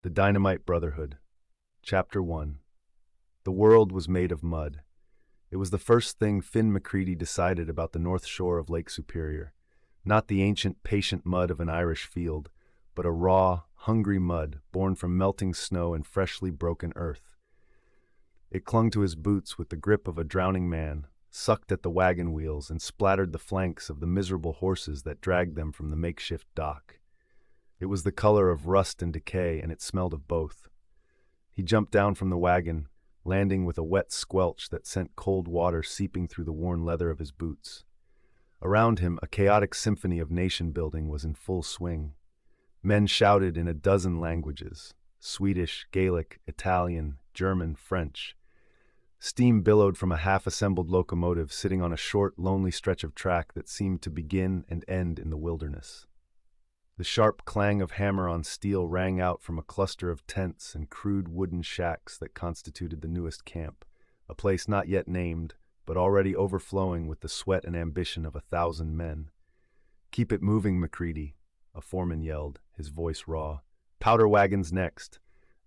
The Dynamite Brotherhood. Chapter 1. The world was made of mud. It was the first thing Finn MacCready decided about the North Shore of Lake Superior. Not the ancient, patient mud of an Irish field, but a raw, hungry mud born from melting snow and freshly broken earth. It clung to his boots with the grip of a drowning man, sucked at the wagon wheels, and splattered the flanks of the miserable horses that dragged them from the makeshift dock. It was the color of rust and decay, and it smelled of both. He jumped down from the wagon, landing with a wet squelch that sent cold water seeping through the worn leather of his boots. Around him, a chaotic symphony of nation-building was in full swing. Men shouted in a dozen languages: Swedish, Gaelic, Italian, German, French. Steam billowed from a half-assembled locomotive sitting on a short, lonely stretch of track that seemed to begin and end in the wilderness. The sharp clang of hammer on steel rang out from a cluster of tents and crude wooden shacks that constituted the newest camp, a place not yet named, but already overflowing with the sweat and ambition of 1,000 men. "Keep it moving, MacCready," a foreman yelled, his voice raw. "Powder wagons next.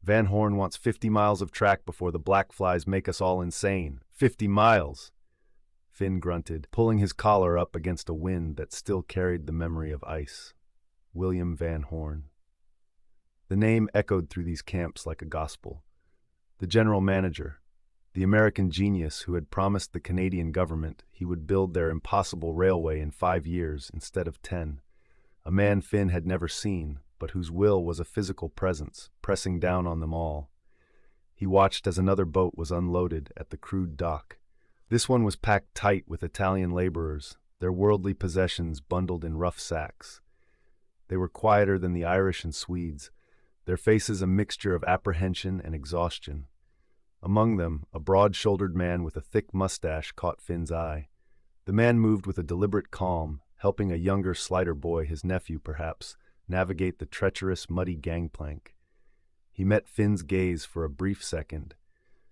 Van Horn wants 50 miles of track before the black flies make us all insane. 50 miles! Finn grunted, pulling his collar up against a wind that still carried the memory of ice. William Van Horn. The name echoed through these camps like a gospel. The general manager, the American genius who had promised the Canadian government he would build their impossible railway in 5 years instead of 10. A man Finn had never seen, but whose will was a physical presence, pressing down on them all. He watched as another boat was unloaded at the crude dock. This one was packed tight with Italian laborers, their worldly possessions bundled in rough sacks. They were quieter than the Irish and Swedes, their faces a mixture of apprehension and exhaustion. Among them, a broad-shouldered man with a thick mustache caught Finn's eye. The man moved with a deliberate calm, helping a younger slighter boy, his nephew perhaps, navigate the treacherous, muddy gangplank. He met Finn's gaze for a brief second,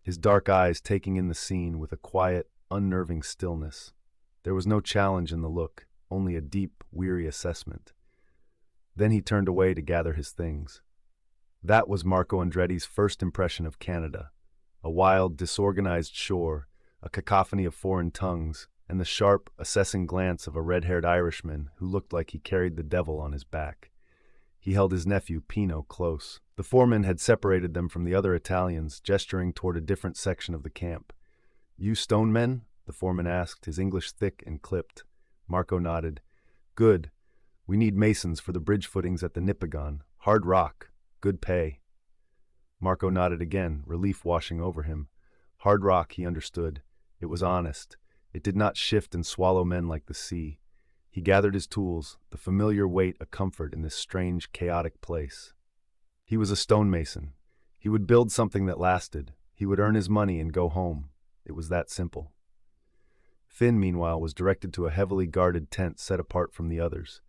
his dark eyes taking in the scene with a quiet, unnerving stillness. There was no challenge in the look, only a deep, weary assessment. Then he turned away to gather his things. That was Marco Andretti's first impression of Canada. A wild, disorganized shore, a cacophony of foreign tongues, and the sharp, assessing glance of a red-haired Irishman who looked like he carried the devil on his back. He held his nephew, Pino, close. The foreman had separated them from the other Italians, gesturing toward a different section of the camp. "You stonemen?" the foreman asked, his English thick and clipped. Marco nodded. "Good. We need masons for the bridge footings at the Nipigon. Hard rock. Good pay." Marco nodded again, relief washing over him. Hard rock, he understood. It was honest. It did not shift and swallow men like the sea. He gathered his tools, the familiar weight a comfort in this strange, chaotic place. He was a stonemason. He would build something that lasted. He would earn his money and go home. It was that simple. Finn, meanwhile, was directed to a heavily guarded tent set apart from the others.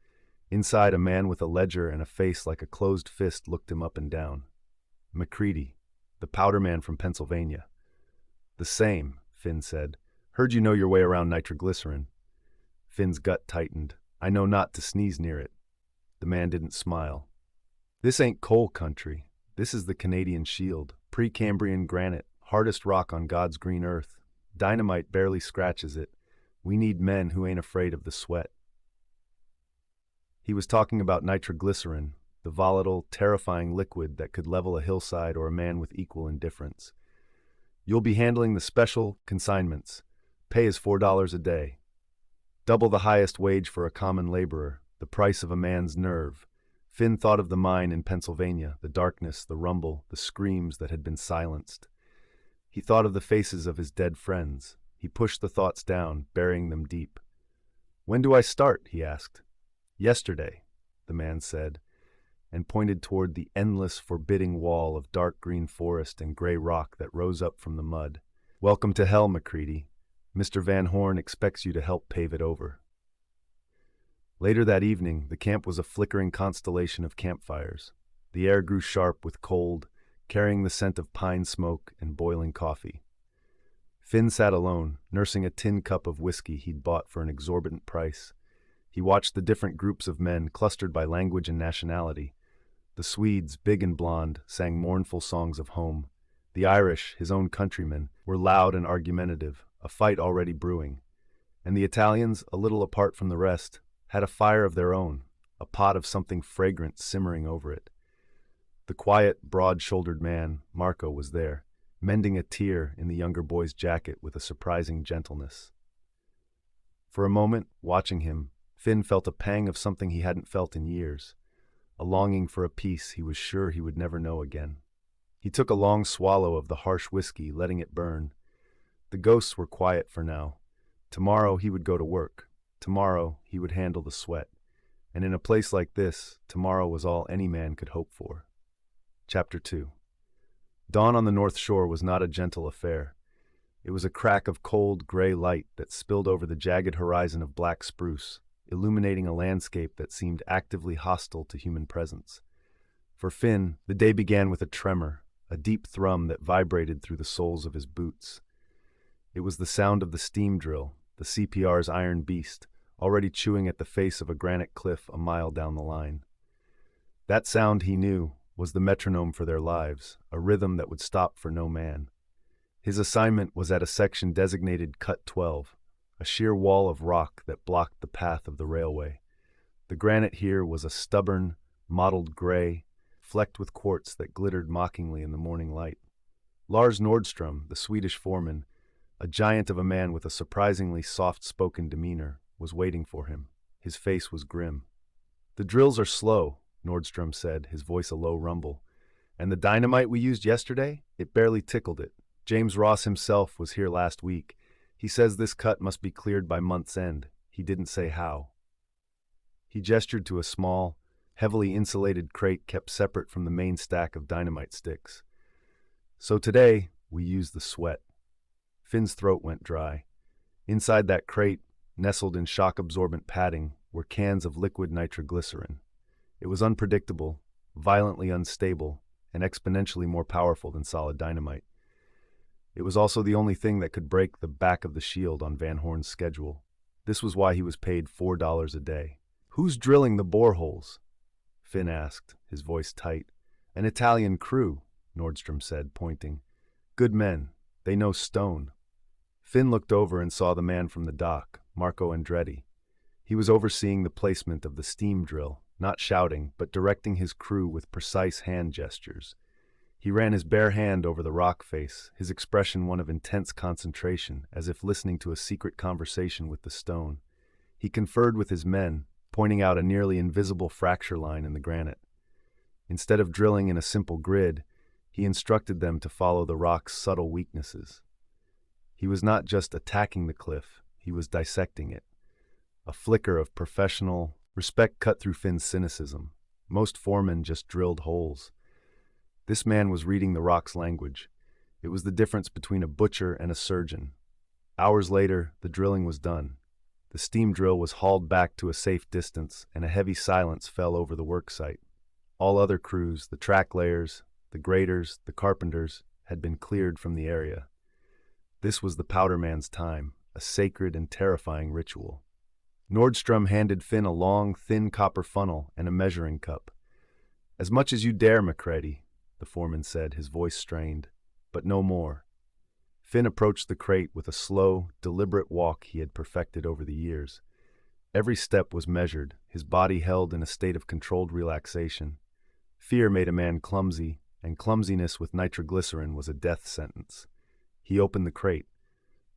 Inside, a man with a ledger and a face like a closed fist looked him up and down. MacCready, the powder man from Pennsylvania. "The same," Finn said. "Heard you know your way around nitroglycerin." Finn's gut tightened. "I know not to sneeze near it." The man didn't smile. "This ain't coal country. This is the Canadian Shield. Pre-Cambrian granite, hardest rock on God's green earth. Dynamite barely scratches it. We need men who ain't afraid of the sweat." He was talking about nitroglycerin, the volatile, terrifying liquid that could level a hillside or a man with equal indifference. "You'll be handling the special consignments. Pay is $4 a day. Double the highest wage for a common laborer, the price of a man's nerve." Finn thought of the mine in Pennsylvania, the darkness, the rumble, the screams that had been silenced. He thought of the faces of his dead friends. He pushed the thoughts down, burying them deep. "When do I start?" he asked. "Yesterday," the man said, and pointed toward the endless, forbidding wall of dark green forest and gray rock that rose up from the mud. "Welcome to hell, MacCready. Mr. Van Horn expects you to help pave it over." Later that evening, the camp was a flickering constellation of campfires. The air grew sharp with cold, carrying the scent of pine smoke and boiling coffee. Finn sat alone, nursing a tin cup of whiskey he'd bought for an exorbitant price. He watched the different groups of men clustered by language and nationality. The Swedes, big and blonde, sang mournful songs of home. The Irish, his own countrymen, were loud and argumentative, a fight already brewing. And the Italians, a little apart from the rest, had a fire of their own, a pot of something fragrant simmering over it. The quiet, broad-shouldered man, Marco, was there, mending a tear in the younger boy's jacket with a surprising gentleness. For a moment, watching him, Finn felt a pang of something he hadn't felt in years, a longing for a peace he was sure he would never know again. He took a long swallow of the harsh whiskey, letting it burn. The ghosts were quiet for now. Tomorrow he would go to work. Tomorrow he would handle the sweat. And in a place like this, tomorrow was all any man could hope for. Chapter 2. Dawn on the North Shore was not a gentle affair. It was a crack of cold, gray light that spilled over the jagged horizon of black spruce, illuminating a landscape that seemed actively hostile to human presence. For Finn, the day began with a tremor, a deep thrum that vibrated through the soles of his boots. It was the sound of the steam drill, the CPR's iron beast, already chewing at the face of a granite cliff a mile down the line. That sound, he knew, was the metronome for their lives, a rhythm that would stop for no man. His assignment was at a section designated Cut 12, a sheer wall of rock that blocked the path of the railway. The granite here was a stubborn, mottled gray, flecked with quartz that glittered mockingly in the morning light. Lars Nordstrom, the Swedish foreman, a giant of a man with a surprisingly soft-spoken demeanor, was waiting for him. His face was grim. "The drills are slow," Nordstrom said, his voice a low rumble. "And the dynamite we used yesterday? It barely tickled it. James Ross himself was here last week. He says this cut must be cleared by month's end. He didn't say how." He gestured to a small, heavily insulated crate kept separate from the main stack of dynamite sticks. "So today, we used the sweat." Finn's throat went dry. Inside that crate, nestled in shock-absorbent padding, were cans of liquid nitroglycerin. It was unpredictable, violently unstable, and exponentially more powerful than solid dynamite. It was also the only thing that could break the back of the shield on Van Horn's schedule. This was why he was paid $4 a day. "Who's drilling the boreholes?" Finn asked, his voice tight. "An Italian crew," Nordstrom said, pointing. "Good men. They know stone." Finn looked over and saw the man from the dock, Marco Andretti. He was overseeing the placement of the steam drill, not shouting, but directing his crew with precise hand gestures. He ran his bare hand over the rock face, his expression one of intense concentration, as if listening to a secret conversation with the stone. He conferred with his men, pointing out a nearly invisible fracture line in the granite. Instead of drilling in a simple grid, he instructed them to follow the rock's subtle weaknesses. He was not just attacking the cliff, he was dissecting it. A flicker of professional respect cut through Finn's cynicism. Most foremen just drilled holes. This man was reading the rock's language. It was the difference between a butcher and a surgeon. Hours later, the drilling was done. The steam drill was hauled back to a safe distance, and a heavy silence fell over the work site. All other crews, the track layers, the graders, the carpenters, had been cleared from the area. This was the powder man's time, a sacred and terrifying ritual. Nordstrom handed Finn a long, thin copper funnel and a measuring cup. "As much as you dare, MacCready," the foreman said, his voice strained, "but no more." Finn approached the crate with a slow, deliberate walk he had perfected over the years. Every step was measured, his body held in a state of controlled relaxation. Fear made a man clumsy, and clumsiness with nitroglycerin was a death sentence. He opened the crate.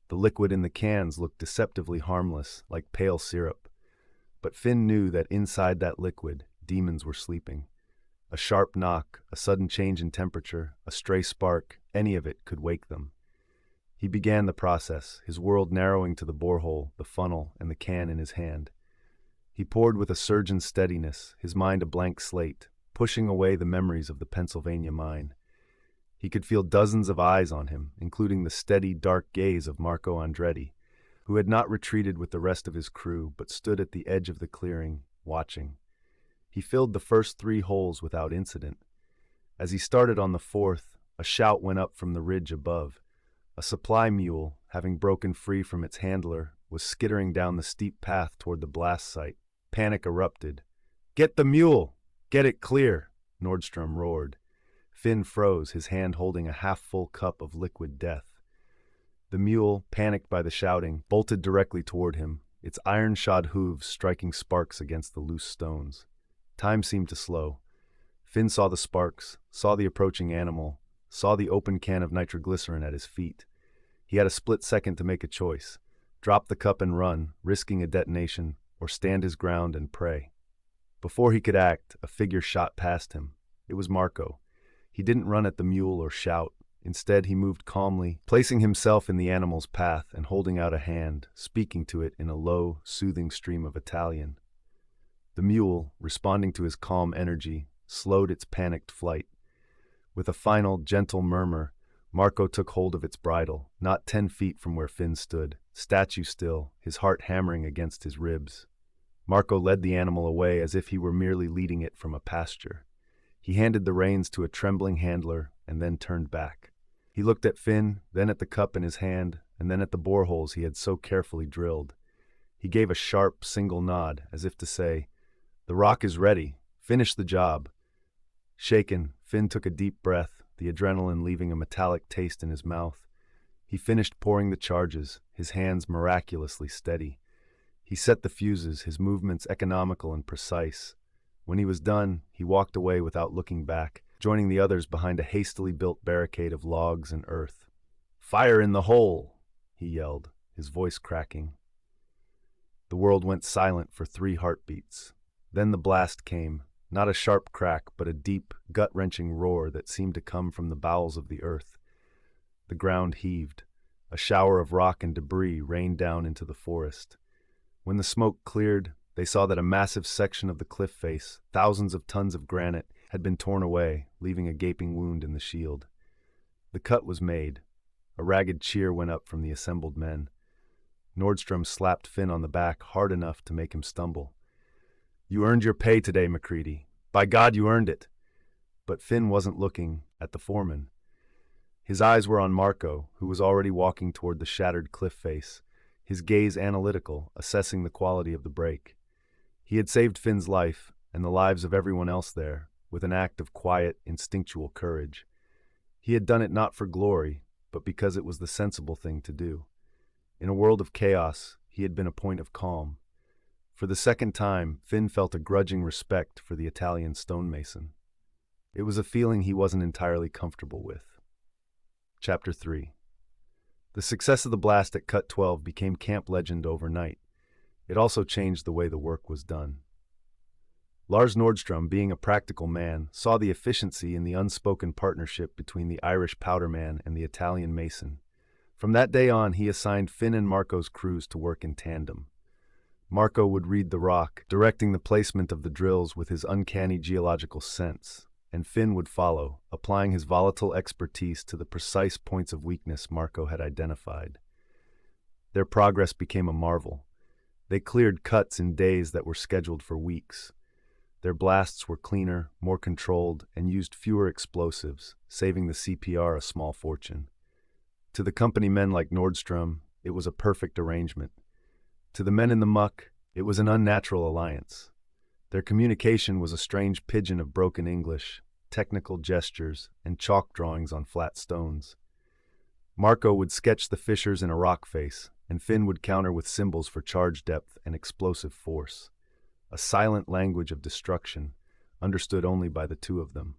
The liquid in the cans looked deceptively harmless, like pale syrup. But Finn knew that inside that liquid, demons were sleeping. A sharp knock, a sudden change in temperature, a stray spark, any of it could wake them. He began the process, his world narrowing to the borehole, the funnel, and the can in his hand. He poured with a surgeon's steadiness, his mind a blank slate, pushing away the memories of the Pennsylvania mine. He could feel dozens of eyes on him, including the steady, dark gaze of Marco Andretti, who had not retreated with the rest of his crew, but stood at the edge of the clearing, watching. He filled the first 3 holes without incident. As he started on the 4th, a shout went up from the ridge above. A supply mule, having broken free from its handler, was skittering down the steep path toward the blast site. Panic erupted. "Get the mule! Get it clear!" Nordstrom roared. Finn froze, his hand holding a half-full cup of liquid death. The mule, panicked by the shouting, bolted directly toward him, its iron-shod hooves striking sparks against the loose stones. Time seemed to slow. Finn saw the sparks, saw the approaching animal, saw the open can of nitroglycerin at his feet. He had a split second to make a choice: drop the cup and run, risking a detonation, or stand his ground and pray. Before he could act, a figure shot past him. It was Marco. He didn't run at the mule or shout. Instead, he moved calmly, placing himself in the animal's path and holding out a hand, speaking to it in a low, soothing stream of Italian. The mule, responding to his calm energy, slowed its panicked flight. With a final, gentle murmur, Marco took hold of its bridle, not 10 feet from where Finn stood, statue still, his heart hammering against his ribs. Marco led the animal away as if he were merely leading it from a pasture. He handed the reins to a trembling handler and then turned back. He looked at Finn, then at the cup in his hand, and then at the boreholes he had so carefully drilled. He gave a sharp, single nod, as if to say, "The rock is ready. Finish the job." Shaken, Finn took a deep breath, the adrenaline leaving a metallic taste in his mouth. He finished pouring the charges, his hands miraculously steady. He set the fuses, his movements economical and precise. When he was done, he walked away without looking back, joining the others behind a hastily built barricade of logs and earth. "Fire in the hole!" he yelled, his voice cracking. The world went silent for 3 heartbeats. Then the blast came, not a sharp crack, but a deep, gut-wrenching roar that seemed to come from the bowels of the earth. The ground heaved. A shower of rock and debris rained down into the forest. When the smoke cleared, they saw that a massive section of the cliff face, thousands of tons of granite, had been torn away, leaving a gaping wound in the shield. The cut was made. A ragged cheer went up from the assembled men. Nordstrom slapped Finn on the back hard enough to make him stumble. "You earned your pay today, MacCready. By God, you earned it." But Finn wasn't looking at the foreman. His eyes were on Marco, who was already walking toward the shattered cliff face, his gaze analytical, assessing the quality of the break. He had saved Finn's life, and the lives of everyone else there, with an act of quiet, instinctual courage. He had done it not for glory, but because it was the sensible thing to do. In a world of chaos, he had been a point of calm. For the second time, Finn felt a grudging respect for the Italian stonemason. It was a feeling he wasn't entirely comfortable with. Chapter 3. The success of the blast at Cut 12 became camp legend overnight. It also changed the way the work was done. Lars Nordstrom, being a practical man, saw the efficiency in the unspoken partnership between the Irish powderman and the Italian mason. From that day on, he assigned Finn and Marco's crews to work in tandem. Marco would read the rock, directing the placement of the drills with his uncanny geological sense, and Finn would follow, applying his volatile expertise to the precise points of weakness Marco had identified. Their progress became a marvel. They cleared cuts in days that were scheduled for weeks. Their blasts were cleaner, more controlled, and used fewer explosives, saving the CPR a small fortune. To the company men like Nordstrom, it was a perfect arrangement. To the men in the muck, it was an unnatural alliance. Their communication was a strange pidgin of broken English, technical gestures, and chalk drawings on flat stones. Marco would sketch the fissures in a rock face, and Finn would counter with symbols for charge depth and explosive force. A silent language of destruction, understood only by the two of them.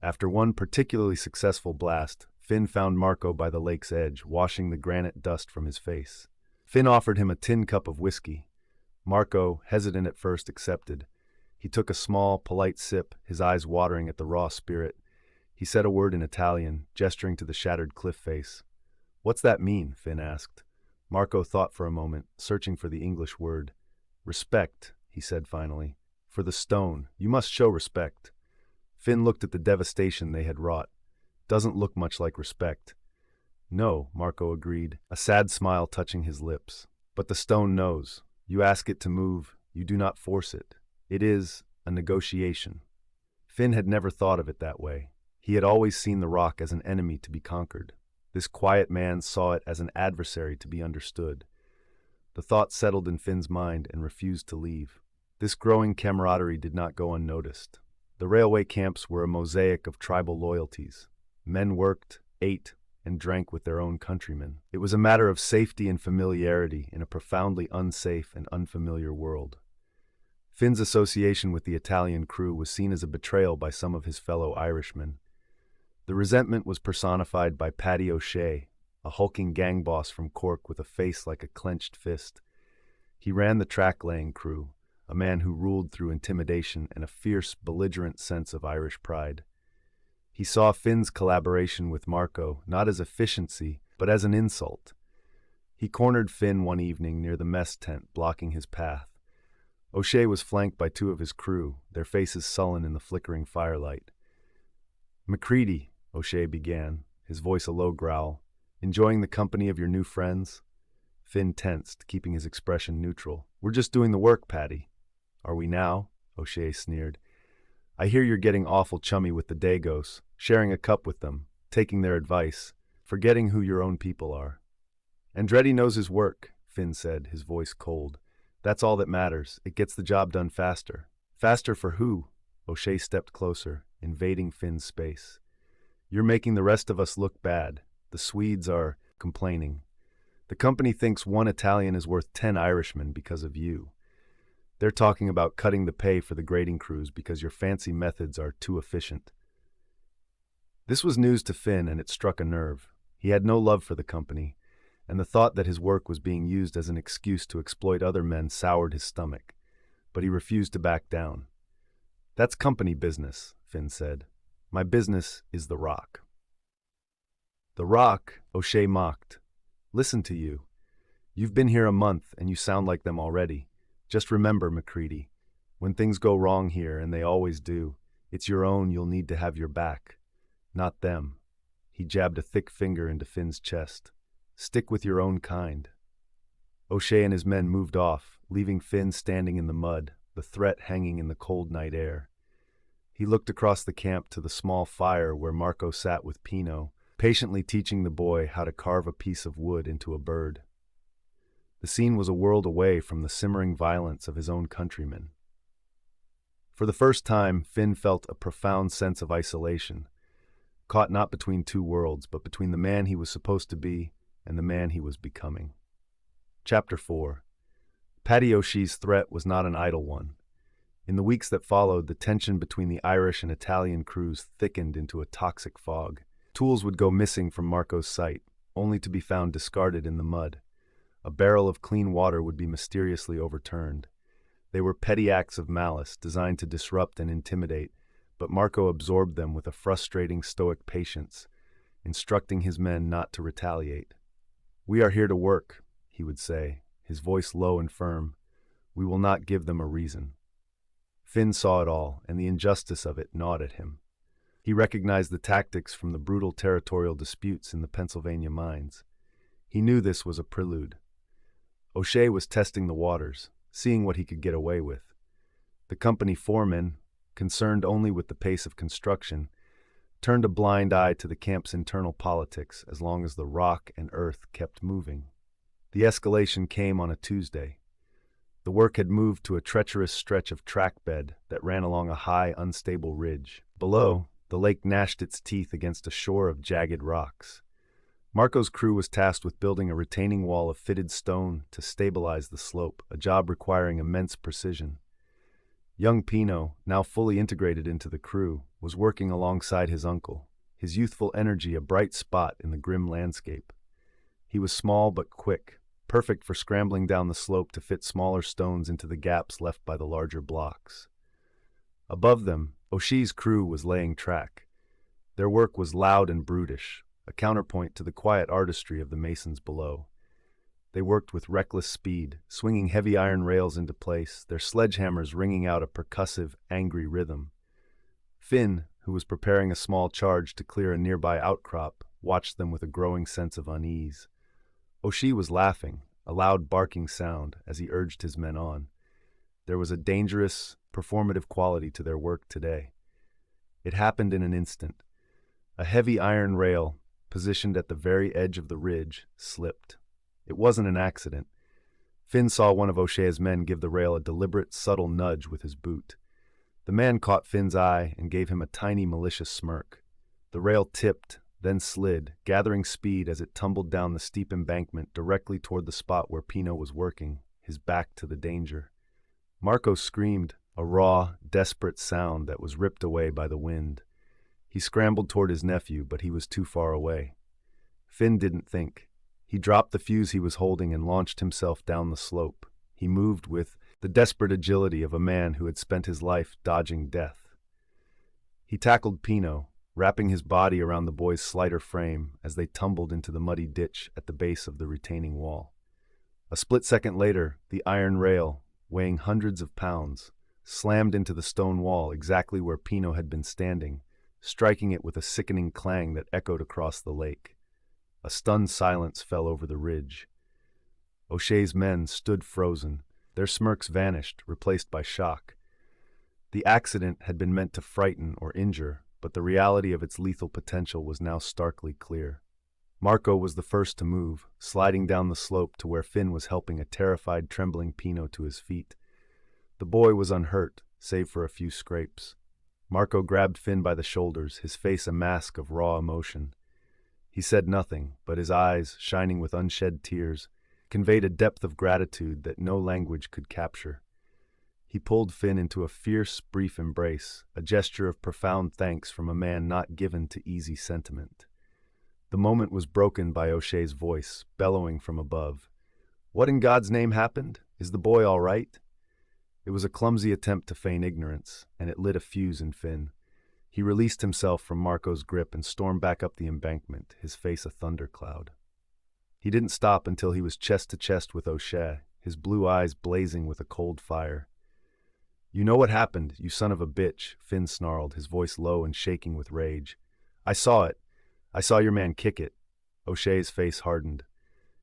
After one particularly successful blast, Finn found Marco by the lake's edge, washing the granite dust from his face. Finn offered him a tin cup of whiskey. Marco, hesitant at first, accepted. He took a small, polite sip, his eyes watering at the raw spirit. He said a word in Italian, gesturing to the shattered cliff face. "What's that mean?" Finn asked. Marco thought for a moment, searching for the English word. "Respect," he said finally. "For the stone. You must show respect." Finn looked at the devastation they had wrought. "Doesn't look much like respect." "No," Marco agreed, a sad smile touching his lips. "But the stone knows. You ask it to move, you do not force it. It is a negotiation." Finn had never thought of it that way. He had always seen the rock as an enemy to be conquered. This quiet man saw it as an adversary to be understood. The thought settled in Finn's mind and refused to leave. This growing camaraderie did not go unnoticed. The railway camps were a mosaic of tribal loyalties. Men worked, ate, and drank with their own countrymen. It was a matter of safety and familiarity in a profoundly unsafe and unfamiliar world. Finn's association with the Italian crew was seen as a betrayal by some of his fellow Irishmen. The resentment was personified by Paddy O'Shea, a hulking gang boss from Cork with a face like a clenched fist. He ran the track-laying crew, a man who ruled through intimidation and a fierce, belligerent sense of Irish pride. He saw Finn's collaboration with Marco not as efficiency, but as an insult. He cornered Finn one evening near the mess tent, blocking his path. O'Shea was flanked by two of his crew, their faces sullen in the flickering firelight. "MacCready," O'Shea began, his voice a low growl, "enjoying the company of your new friends?" Finn tensed, keeping his expression neutral. "We're just doing the work, Paddy." "Are we now?" O'Shea sneered. "I hear you're getting awful chummy with the Dagos, sharing a cup with them, taking their advice, forgetting who your own people are." "Andretti knows his work," Finn said, his voice cold. "That's all that matters. It gets the job done faster." "Faster for who?" O'Shea stepped closer, invading Finn's space. "You're making the rest of us look bad. The Swedes are complaining. The company thinks one Italian is worth 10 Irishmen because of you. They're talking about cutting the pay for the grading crews because your fancy methods are too efficient." This was news to Finn, and it struck a nerve. He had no love for the company, and the thought that his work was being used as an excuse to exploit other men soured his stomach. But he refused to back down. "That's company business," Finn said. "My business is the rock." "The rock?" O'Shea mocked. "Listen to you. You've been here a month, and you sound like them already. Just remember, MacCready, when things go wrong here, and they always do, it's your own you'll need to have your back, not them." He jabbed a thick finger into Finn's chest. "Stick with your own kind." O'Shea and his men moved off, leaving Finn standing in the mud, the threat hanging in the cold night air. He looked across the camp to the small fire where Marco sat with Pino, patiently teaching the boy how to carve a piece of wood into a bird. The scene was a world away from the simmering violence of his own countrymen. For the first time, Finn felt a profound sense of isolation, caught not between two worlds, but between the man he was supposed to be and the man he was becoming. Chapter 4. Paddy O'Shea's threat was not an idle one. In the weeks that followed, the tension between the Irish and Italian crews thickened into a toxic fog. Tools would go missing from Marco's sight, only to be found discarded in the mud. A barrel of clean water would be mysteriously overturned. They were petty acts of malice designed to disrupt and intimidate, but Marco absorbed them with a frustrating stoic patience, instructing his men not to retaliate. "We are here to work," he would say, his voice low and firm. "We will not give them a reason." Finn saw it all, and the injustice of it gnawed at him. He recognized the tactics from the brutal territorial disputes in the Pennsylvania mines. He knew this was a prelude. O'Shea was testing the waters, seeing what he could get away with. The company foreman, concerned only with the pace of construction, turned a blind eye to the camp's internal politics as long as the rock and earth kept moving. The escalation came on a Tuesday. The work had moved to a treacherous stretch of track bed that ran along a high, unstable ridge. Below, the lake gnashed its teeth against a shore of jagged rocks. Marco's crew was tasked with building a retaining wall of fitted stone to stabilize the slope, a job requiring immense precision. Young Pino, now fully integrated into the crew, was working alongside his uncle, his youthful energy a bright spot in the grim landscape. He was small but quick, perfect for scrambling down the slope to fit smaller stones into the gaps left by the larger blocks. Above them, O'Shea's crew was laying track. Their work was loud and brutish, a counterpoint to the quiet artistry of the masons below. They worked with reckless speed, swinging heavy iron rails into place, their sledgehammers ringing out a percussive, angry rhythm. Finn, who was preparing a small charge to clear a nearby outcrop, watched them with a growing sense of unease. O'Shea was laughing, a loud barking sound, as he urged his men on. There was a dangerous, performative quality to their work today. It happened in an instant. A heavy iron rail, positioned at the very edge of the ridge, slipped. It wasn't an accident. Finn saw one of O'Shea's men give the rail a deliberate, subtle nudge with his boot. The man caught Finn's eye and gave him a tiny malicious smirk. The rail tipped, then slid, gathering speed as it tumbled down the steep embankment directly toward the spot where Pino was working, his back to the danger. Marco screamed, a raw, desperate sound that was ripped away by the wind. He scrambled toward his nephew, but he was too far away. Finn didn't think. He dropped the fuse he was holding and launched himself down the slope. He moved with the desperate agility of a man who had spent his life dodging death. He tackled Pino, wrapping his body around the boy's slighter frame as they tumbled into the muddy ditch at the base of the retaining wall. A split second later, the iron rail, weighing hundreds of pounds, slammed into the stone wall exactly where Pino had been standing, striking it with a sickening clang that echoed across the lake. A stunned silence fell over the ridge. O'Shea's men stood frozen. Their smirks vanished, replaced by shock. The accident had been meant to frighten or injure, but the reality of its lethal potential was now starkly clear. Marco was the first to move, sliding down the slope to where Finn was helping a terrified, trembling Pino to his feet. The boy was unhurt, save for a few scrapes. Marco grabbed Finn by the shoulders, his face a mask of raw emotion. He said nothing, but his eyes, shining with unshed tears, conveyed a depth of gratitude that no language could capture. He pulled Finn into a fierce, brief embrace, a gesture of profound thanks from a man not given to easy sentiment. The moment was broken by O'Shea's voice, bellowing from above. "What in God's name happened? Is the boy all right?" It was a clumsy attempt to feign ignorance, and it lit a fuse in Finn. He released himself from Marco's grip and stormed back up the embankment, his face a thundercloud. He didn't stop until he was chest to chest with O'Shea, his blue eyes blazing with a cold fire. "You know what happened, you son of a bitch," Finn snarled, his voice low and shaking with rage. "I saw it. I saw your man kick it." O'Shea's face hardened.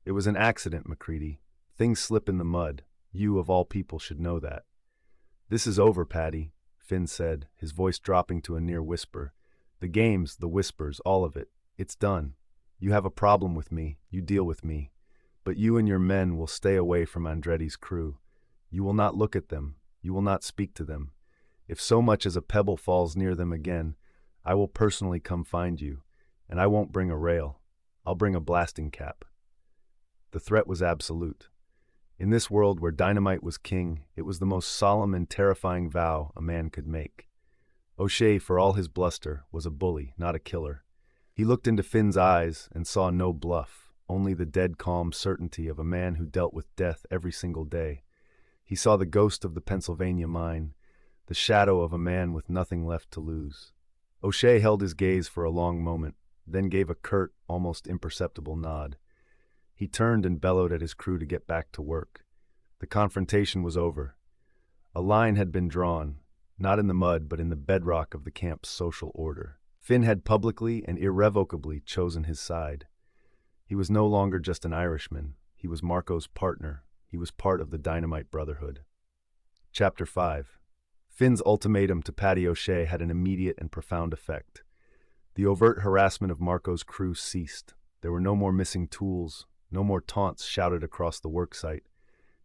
"It was an accident, MacCready. Things slip in the mud. You, of all people, should know that." "This is over, Paddy," Finn said, his voice dropping to a near whisper. "The games, the whispers, all of it. It's done. You have a problem with me. You deal with me. But you and your men will stay away from Andretti's crew. You will not look at them. You will not speak to them. If so much as a pebble falls near them again, I will personally come find you. And I won't bring a rail. I'll bring a blasting cap." The threat was absolute. In this world where dynamite was king, it was the most solemn and terrifying vow a man could make. O'Shea, for all his bluster, was a bully, not a killer. He looked into Finn's eyes and saw no bluff, only the dead calm certainty of a man who dealt with death every single day. He saw the ghost of the Pennsylvania mine, the shadow of a man with nothing left to lose. O'Shea held his gaze for a long moment, then gave a curt, almost imperceptible nod. He turned and bellowed at his crew to get back to work. The confrontation was over. A line had been drawn, not in the mud but in the bedrock of the camp's social order. Finn had publicly and irrevocably chosen his side. He was no longer just an Irishman. He was Marco's partner. He was part of the Dynamite Brotherhood. Chapter 5. Finn's ultimatum to Paddy O'Shea had an immediate and profound effect. The overt harassment of Marco's crew ceased. There were no more missing tools, no more taunts shouted across the worksite.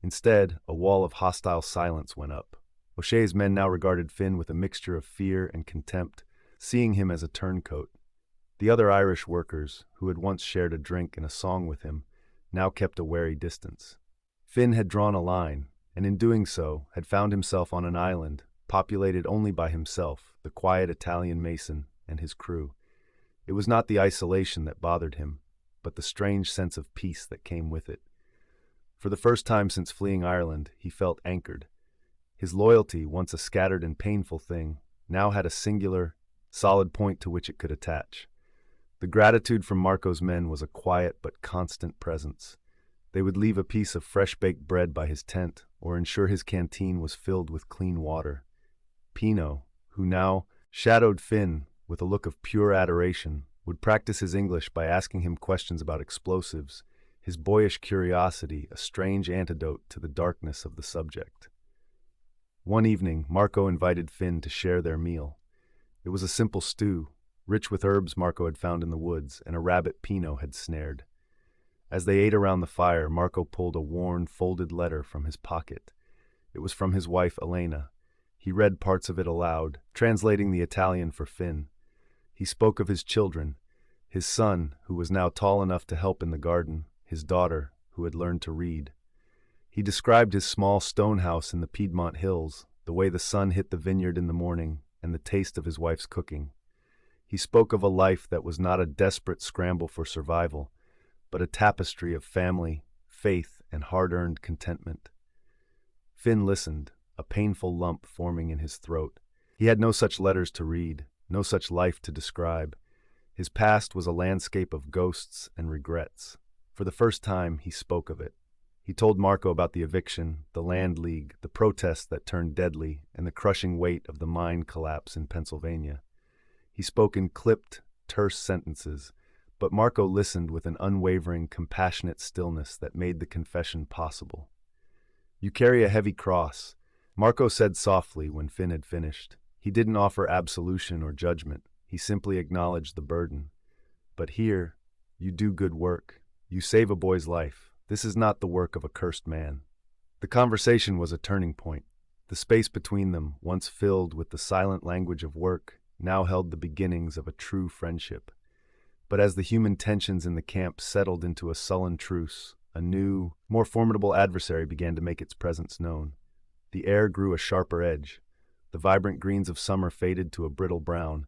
Instead, a wall of hostile silence went up. O'Shea's men now regarded Finn with a mixture of fear and contempt, seeing him as a turncoat. The other Irish workers, who had once shared a drink and a song with him, now kept a wary distance. Finn had drawn a line, and in doing so, had found himself on an island, populated only by himself, the quiet Italian mason, and his crew. It was not the isolation that bothered him, but the strange sense of peace that came with it. For the first time since fleeing Ireland, he felt anchored. His loyalty, once a scattered and painful thing, now had a singular, solid point to which it could attach. The gratitude from Marco's men was a quiet but constant presence. They would leave a piece of fresh-baked bread by his tent, or ensure his canteen was filled with clean water. Pino, who now shadowed Finn with a look of pure adoration, would practice his English by asking him questions about explosives, his boyish curiosity a strange antidote to the darkness of the subject. One evening, Marco invited Finn to share their meal. It was a simple stew, rich with herbs Marco had found in the woods and a rabbit Pino had snared. As they ate around the fire, Marco pulled a worn, folded letter from his pocket. It was from his wife, Elena. He read parts of it aloud, translating the Italian for Finn. He spoke of his children, his son, who was now tall enough to help in the garden, his daughter, who had learned to read. He described his small stone house in the Piedmont hills, the way the sun hit the vineyard in the morning, and the taste of his wife's cooking. He spoke of a life that was not a desperate scramble for survival, but a tapestry of family, faith, and hard-earned contentment. Finn listened, a painful lump forming in his throat. He had no such letters to read, no such life to describe. His past was a landscape of ghosts and regrets. For the first time, he spoke of it. He told Marco about the eviction, the land league, the protests that turned deadly, and the crushing weight of the mine collapse in Pennsylvania. He spoke in clipped, terse sentences, but Marco listened with an unwavering, compassionate stillness that made the confession possible. "You carry a heavy cross," Marco said softly when Finn had finished. He didn't offer absolution or judgment. He simply acknowledged the burden. "But here, you do good work. You save a boy's life. This is not the work of a cursed man." The conversation was a turning point. The space between them, once filled with the silent language of work, now held the beginnings of a true friendship. But as the human tensions in the camp settled into a sullen truce, a new, more formidable adversary began to make its presence known. The air grew a sharper edge. The vibrant greens of summer faded to a brittle brown.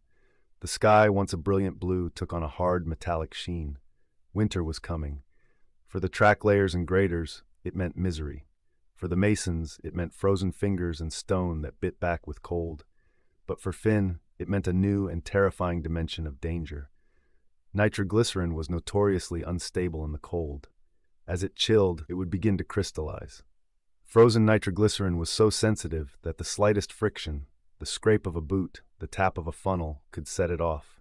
The sky, once a brilliant blue, took on a hard metallic sheen. Winter was coming. For the track layers and graders, it meant misery. For the masons, it meant frozen fingers and stone that bit back with cold. But for Finn, it meant a new and terrifying dimension of danger. Nitroglycerin was notoriously unstable in the cold. As it chilled, it would begin to crystallize. Frozen nitroglycerin was so sensitive that the slightest friction, the scrape of a boot, the tap of a funnel, could set it off.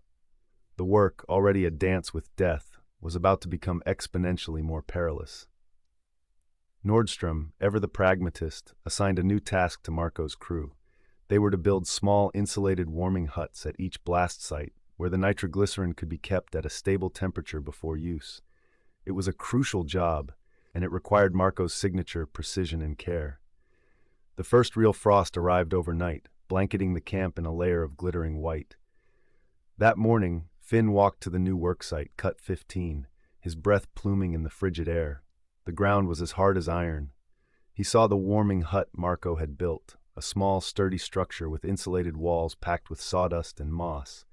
The work, already a dance with death, was about to become exponentially more perilous. Nordstrom, ever the pragmatist, assigned a new task to Marco's crew. They were to build small, insulated warming huts at each blast site, where the nitroglycerin could be kept at a stable temperature before use. It was a crucial job, and it required Marco's signature precision and care. The first real frost arrived overnight, blanketing the camp in a layer of glittering white. That morning, Finn walked to the new worksite, Cut 15, his breath pluming in the frigid air. The ground was as hard as iron. He saw the warming hut Marco had built, a small, sturdy structure with insulated walls packed with sawdust and moss.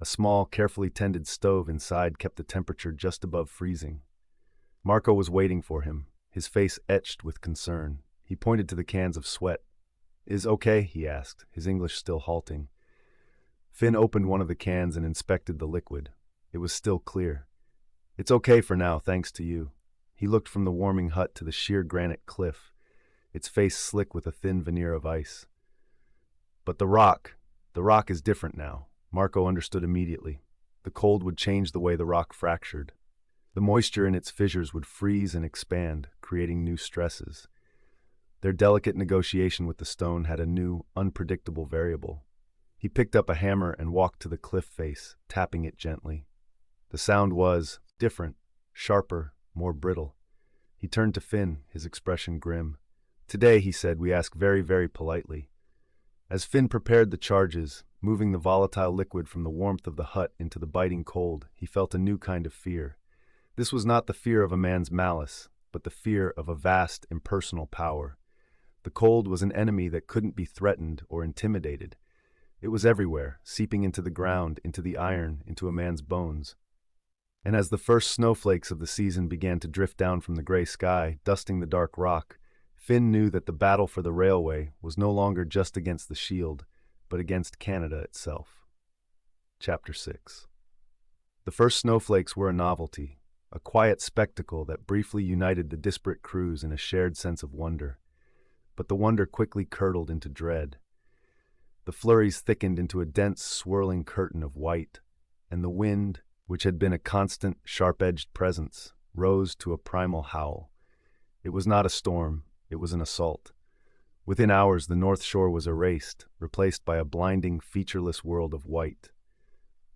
A small, carefully tended stove inside kept the temperature just above freezing. Marco was waiting for him, his face etched with concern. He pointed to the cans of sweat. "Is okay?" he asked, his English still halting. Finn opened one of the cans and inspected the liquid. It was still clear. "It's okay for now, thanks to you." He looked from the warming hut to the sheer granite cliff, its face slick with a thin veneer of ice. "But the rock is different now." Marco understood immediately. The cold would change the way the rock fractured. The moisture in its fissures would freeze and expand, creating new stresses. Their delicate negotiation with the stone had a new, unpredictable variable. He picked up a hammer and walked to the cliff face, tapping it gently. The sound was different, sharper, more brittle. He turned to Finn, his expression grim. "Today," he said, "we ask very, very politely." As Finn prepared the charges, moving the volatile liquid from the warmth of the hut into the biting cold, he felt a new kind of fear. This was not the fear of a man's malice, but the fear of a vast, impersonal power. The cold was an enemy that couldn't be threatened or intimidated. It was everywhere, seeping into the ground, into the iron, into a man's bones. And as the first snowflakes of the season began to drift down from the gray sky, dusting the dark rock, Finn knew that the battle for the railway was no longer just against the shield, but against Canada itself. Chapter 6. The first snowflakes were a novelty, a quiet spectacle that briefly united the disparate crews in a shared sense of wonder. But the wonder quickly curdled into dread. The flurries thickened into a dense, swirling curtain of white, and the wind, which had been a constant, sharp-edged presence, rose to a primal howl. It was not a storm, it was an assault. Within hours, the Northshore was erased, replaced by a blinding, featureless world of white.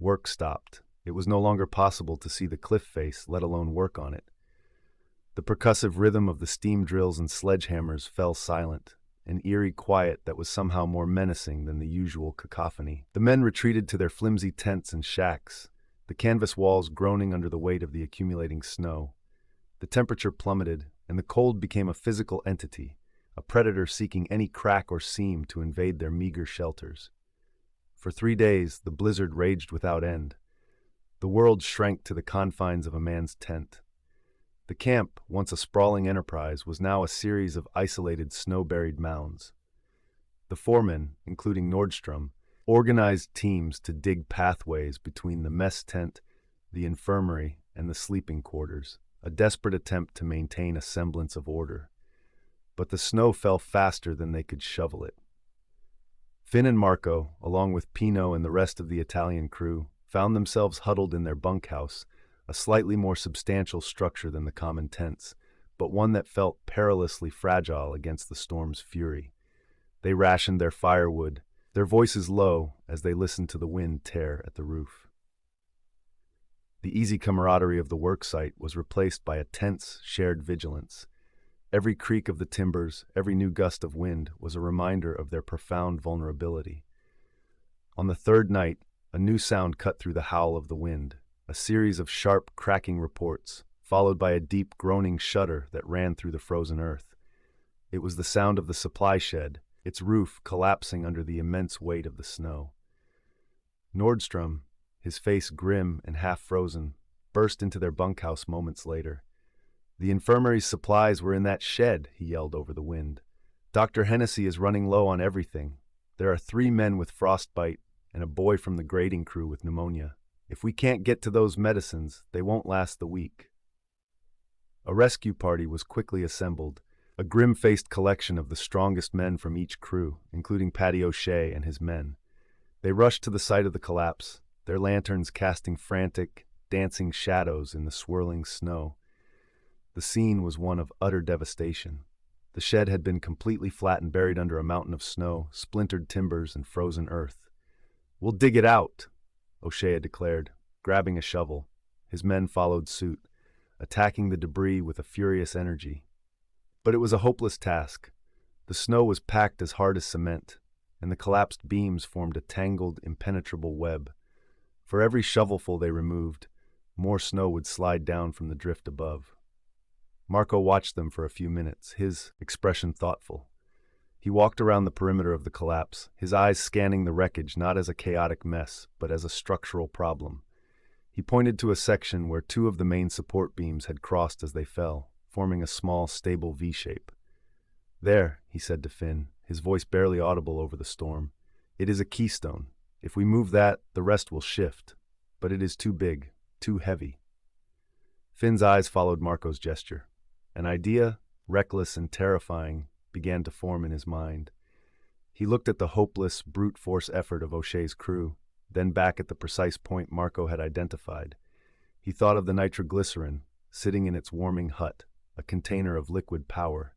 Work stopped. It was no longer possible to see the cliff face, let alone work on it. The percussive rhythm of the steam drills and sledgehammers fell silent. an eerie quiet that was somehow more menacing than the usual cacophony. The men retreated to their flimsy tents and shacks, the canvas walls groaning under the weight of the accumulating snow. The temperature plummeted, and the cold became a physical entity, a predator seeking any crack or seam to invade their meager shelters. For 3 days, the blizzard raged without end. The world shrank to the confines of a man's tent. The camp, once a sprawling enterprise, was now a series of isolated snow-buried mounds. The foremen, including Nordstrom, organized teams to dig pathways between the mess tent, the infirmary, and the sleeping quarters, a desperate attempt to maintain a semblance of order. But the snow fell faster than they could shovel it. Finn and Marco, along with Pino and the rest of the Italian crew, found themselves huddled in their bunkhouse, a slightly more substantial structure than the common tents, but one that felt perilously fragile against the storm's fury. They rationed their firewood, their voices low as they listened to the wind tear at the roof. The easy camaraderie of the worksite was replaced by a tense, shared vigilance. Every creak of the timbers, every new gust of wind was a reminder of their profound vulnerability. On the third night, a new sound cut through the howl of the wind, a series of sharp, cracking reports, followed by a deep, groaning shudder that ran through the frozen earth. It was the sound of the supply shed, its roof collapsing under the immense weight of the snow. Nordstrom, his face grim and half-frozen, burst into their bunkhouse moments later. "The infirmary's supplies were in that shed," he yelled over the wind. "Dr. Hennessy is running low on everything. There are 3 men with frostbite and a boy from the grading crew with pneumonia. If we can't get to those medicines, they won't last the week." A rescue party was quickly assembled, a grim-faced collection of the strongest men from each crew, including Paddy O'Shea and his men. They rushed to the site of the collapse, their lanterns casting frantic, dancing shadows in the swirling snow. The scene was one of utter devastation. The shed had been completely flat and buried under a mountain of snow, splintered timbers, and frozen earth. "We'll dig it out," O'Shea declared, grabbing a shovel. His men followed suit, attacking the debris with a furious energy. But it was a hopeless task. The snow was packed as hard as cement, and the collapsed beams formed a tangled, impenetrable web. For every shovelful they removed, more snow would slide down from the drift above. Marco watched them for a few minutes, his expression thoughtful. He walked around the perimeter of the collapse, his eyes scanning the wreckage not as a chaotic mess, but as a structural problem. He pointed to a section where 2 of the main support beams had crossed as they fell, forming a small, stable V-shape. "There," he said to Finn, his voice barely audible over the storm. "It is a keystone. If we move that, the rest will shift. But it is too big, too heavy." Finn's eyes followed Marco's gesture. An idea, reckless and terrifying, began to form in his mind. He looked at the hopeless, brute force effort of O'Shea's crew, then back at the precise point Marco had identified. He thought of the nitroglycerin, sitting in its warming hut, a container of liquid power.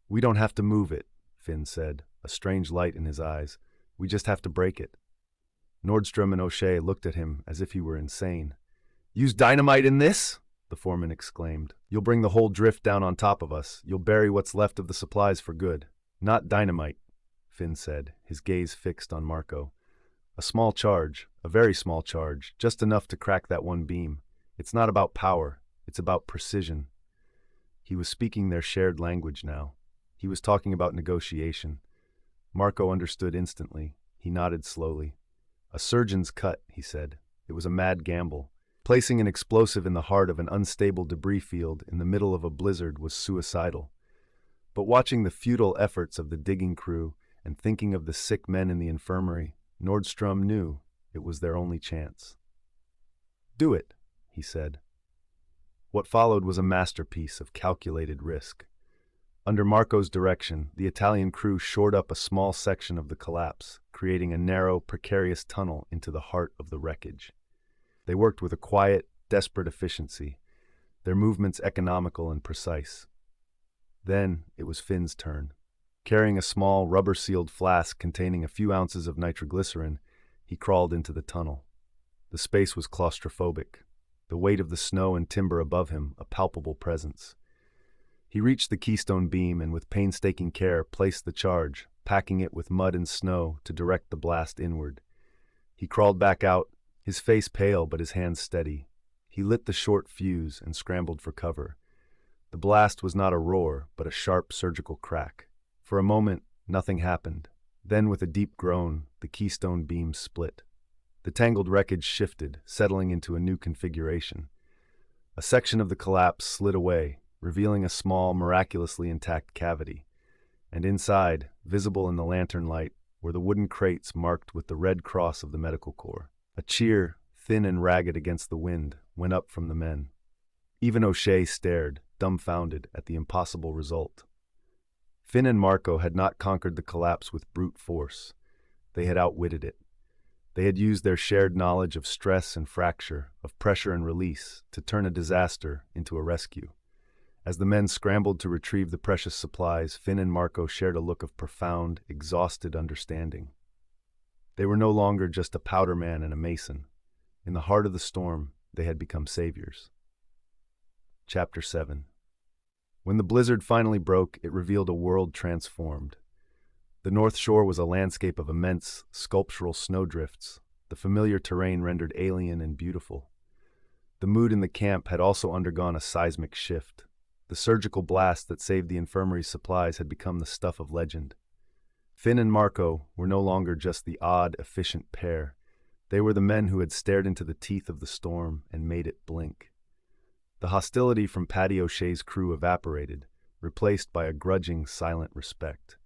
"We don't have to move it," Finn said, a strange light in his eyes. "We just have to break it." Nordstrom and O'Shea looked at him as if he were insane. "Use dynamite in this?" the foreman exclaimed. "You'll bring the whole drift down on top of us. You'll bury what's left of the supplies for good." "Not dynamite," Finn said, his gaze fixed on Marco. "A small charge, a very small charge, just enough to crack that one beam. It's not about power, it's about precision." He was speaking their shared language now. He was talking about negotiation. Marco understood instantly. He nodded slowly. "A surgeon's cut," he said. "It was a mad gamble. Placing an explosive in the heart of an unstable debris field in the middle of a blizzard was suicidal. But watching the futile efforts of the digging crew and thinking of the sick men in the infirmary, Nordstrom knew it was their only chance. "Do it," he said. What followed was a masterpiece of calculated risk. Under Marco's direction, the Italian crew shored up a small section of the collapse, creating a narrow, precarious tunnel into the heart of the wreckage. They worked with a quiet, desperate efficiency, their movements economical and precise. Then it was Finn's turn. Carrying a small, rubber-sealed flask containing a few ounces of nitroglycerin, he crawled into the tunnel. The space was claustrophobic, the weight of the snow and timber above him a palpable presence. He reached the keystone beam and with painstaking care placed the charge, packing it with mud and snow to direct the blast inward. He crawled back out, his face pale but his hands steady. He lit the short fuse and scrambled for cover. The blast was not a roar, but a sharp surgical crack. For a moment, nothing happened. Then, with a deep groan, the keystone beam split. The tangled wreckage shifted, settling into a new configuration. A section of the collapse slid away, revealing a small, miraculously intact cavity. And inside, visible in the lantern light, were the wooden crates marked with the Red Cross of the Medical Corps. A cheer, thin and ragged against the wind, went up from the men. Even O'Shea stared, dumbfounded, at the impossible result. Finn and Marco had not conquered the collapse with brute force. They had outwitted it. They had used their shared knowledge of stress and fracture, of pressure and release, to turn a disaster into a rescue. As the men scrambled to retrieve the precious supplies, Finn and Marco shared a look of profound, exhausted understanding. They were no longer just a powder man and a mason. In the heart of the storm, they had become saviors. Chapter 7. When the blizzard finally broke, it revealed a world transformed. The Northshore was a landscape of immense, sculptural snowdrifts, the familiar terrain rendered alien and beautiful. The mood in the camp had also undergone a seismic shift. The surgical blast that saved the infirmary's supplies had become the stuff of legend. Finn and Marco were no longer just the odd, efficient pair. They were the men who had stared into the teeth of the storm and made it blink. The hostility from Paddy O'Shea's crew evaporated, replaced by a grudging, silent respect.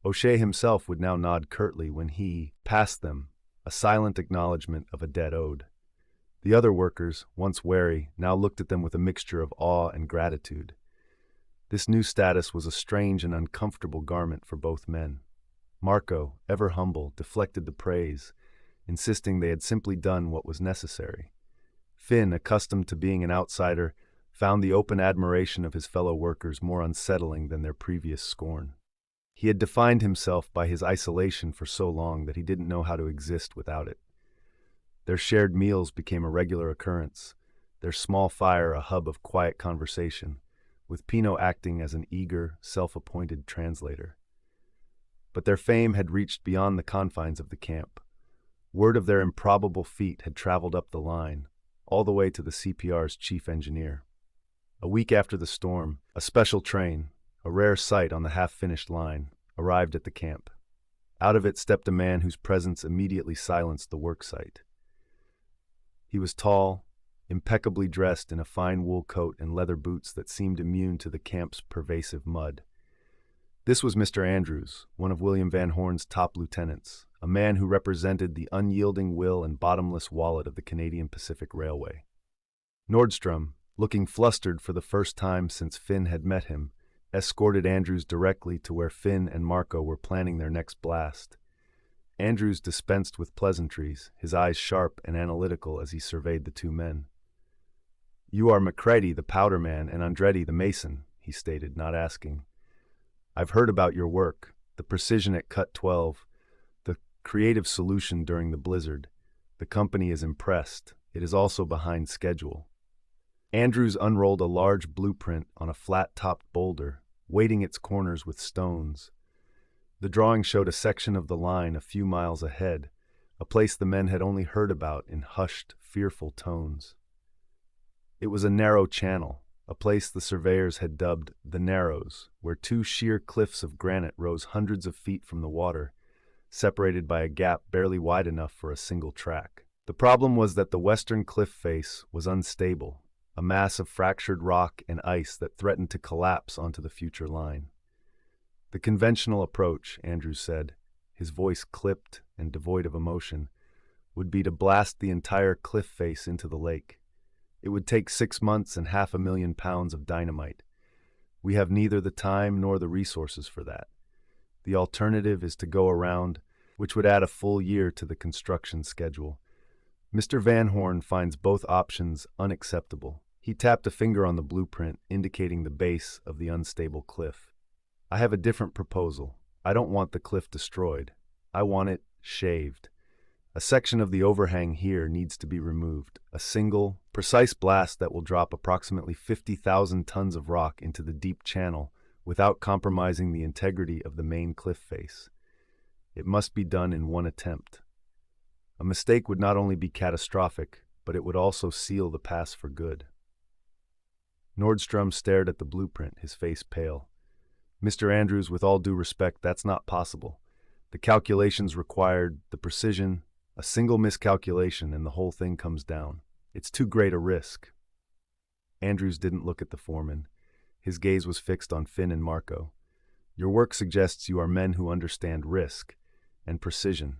O'Shea himself would now nod curtly when he passed them, a silent acknowledgement of a debt owed. The other workers, once wary, now looked at them with a mixture of awe and gratitude. This new status was a strange and uncomfortable garment for both men. Marco, ever humble, deflected the praise, insisting they had simply done what was necessary. Finn, accustomed to being an outsider, found the open admiration of his fellow workers more unsettling than their previous scorn. He had defined himself by his isolation for so long that he didn't know how to exist without it. Their shared meals became a regular occurrence, their small fire a hub of quiet conversation, with Pino acting as an eager, self-appointed translator. But their fame had reached beyond the confines of the camp. Word of their improbable feat had traveled up the line, all the way to the CPR's chief engineer. A week after the storm, a special train, a rare sight on the half-finished line, arrived at the camp. Out of it stepped a man whose presence immediately silenced the worksite. He was tall, impeccably dressed in a fine wool coat and leather boots that seemed immune to the camp's pervasive mud. This was Mr. Andrews, one of William Van Horn's top lieutenants, a man who represented the unyielding will and bottomless wallet of the Canadian Pacific Railway. Nordstrom, looking flustered for the first time since Finn had met him, escorted Andrews directly to where Finn and Marco were planning their next blast. Andrews dispensed with pleasantries, his eyes sharp and analytical as he surveyed the two men. "You are MacCready, the powder man, and Andretti, the mason," he stated, not asking. "I've heard about your work, the precision at Cut 12, the creative solution during the blizzard. The company is impressed. It is also behind schedule." Andrews unrolled a large blueprint on a flat-topped boulder, weighting its corners with stones. The drawing showed a section of the line a few miles ahead, a place the men had only heard about in hushed, fearful tones. It was a narrow channel, a place the surveyors had dubbed the Narrows, where two sheer cliffs of granite rose hundreds of feet from the water, separated by a gap barely wide enough for a single track. The problem was that the western cliff face was unstable, a mass of fractured rock and ice that threatened to collapse onto the future line. The conventional approach, Andrews said, his voice clipped and devoid of emotion, would be to blast the entire cliff face into the lake. It would take 6 months and £500,000 of dynamite. We have neither the time nor the resources for that. The alternative is to go around, which would add a full year to the construction schedule. Mr. Van Horn finds both options unacceptable. He tapped a finger on the blueprint, indicating the base of the unstable cliff. "I have a different proposal. I don't want the cliff destroyed. I want it shaved. A section of the overhang here needs to be removed. A single, precise blast that will drop approximately 50,000 tons of rock into the deep channel without compromising the integrity of the main cliff face. It must be done in one attempt. A mistake would not only be catastrophic, but it would also seal the pass for good. Nordstrom stared at the blueprint, his face pale. Mr. Andrews, with all due respect, that's not possible. The calculations required, the precision, a single miscalculation and the whole thing comes down. It's too great a risk. Andrews didn't look at the foreman. His gaze was fixed on Finn and Marco. Your work suggests you are men who understand risk and precision.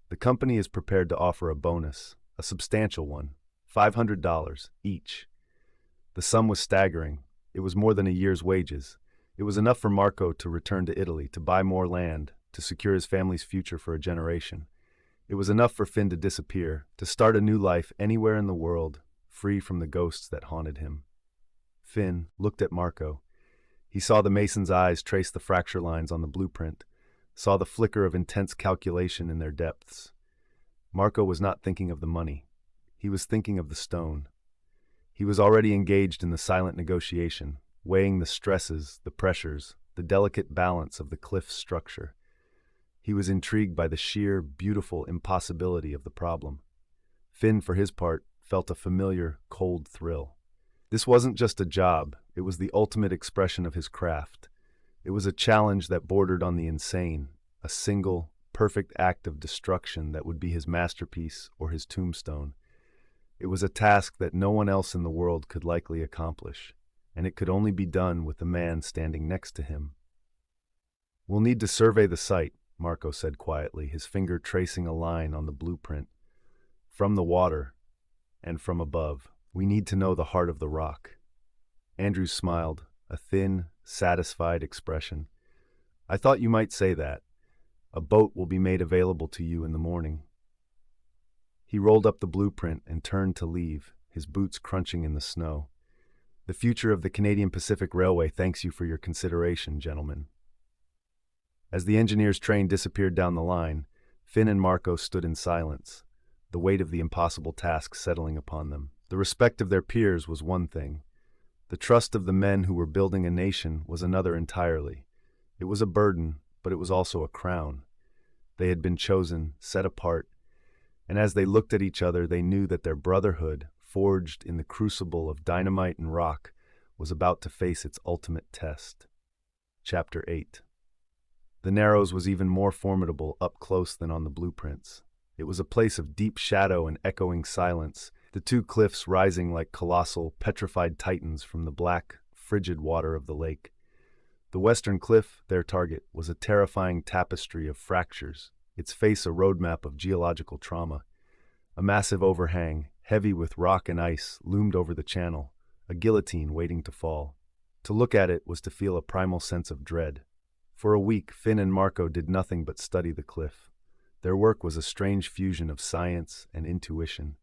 The company is prepared to offer a bonus, a substantial one, $500 each. The sum was staggering. It was more than a year's wages. It was enough for Marco to return to Italy, to buy more land, to secure his family's future for a generation. It was enough for Finn to disappear, to start a new life anywhere in the world, free from the ghosts that haunted him. Finn looked at Marco. He saw the mason's eyes trace the fracture lines on the blueprint, saw the flicker of intense calculation in their depths. Marco was not thinking of the money. He was thinking of the stone. He was already engaged in the silent negotiation, weighing the stresses, the pressures, the delicate balance of the cliff's structure. He was intrigued by the sheer, beautiful impossibility of the problem. Finn, for his part, felt a familiar, cold thrill. This wasn't just a job, it was the ultimate expression of his craft. It was a challenge that bordered on the insane, a single, perfect act of destruction that would be his masterpiece or his tombstone. It was a task that no one else in the world could likely accomplish, and it could only be done with the man standing next to him. We'll need to survey the site, Marco said quietly, his finger tracing a line on the blueprint. From the water, and from above, we need to know the heart of the rock. Andrews smiled, a thin, satisfied expression. I thought you might say that. A boat will be made available to you in the morning. He rolled up the blueprint and turned to leave, his boots crunching in the snow. The future of the Canadian Pacific Railway thanks you for your consideration, gentlemen. As the engineer's train disappeared down the line, Finn and Marco stood in silence, the weight of the impossible task settling upon them. The respect of their peers was one thing. The trust of the men who were building a nation was another entirely. It was a burden, but it was also a crown. They had been chosen, set apart, and as they looked at each other, they knew that their brotherhood, forged in the crucible of dynamite and rock, was about to face its ultimate test. Chapter 8. The Narrows was even more formidable up close than on the blueprints. It was a place of deep shadow and echoing silence, the two cliffs rising like colossal, petrified titans from the black, frigid water of the lake. The western cliff, their target, was a terrifying tapestry of fractures, its face a roadmap of geological trauma. A massive overhang, heavy with rock and ice, loomed over the channel, a guillotine waiting to fall. To look at it was to feel a primal sense of dread. For a week, Finn and Marco did nothing but study the cliff. Their work was a strange fusion of science and intuition.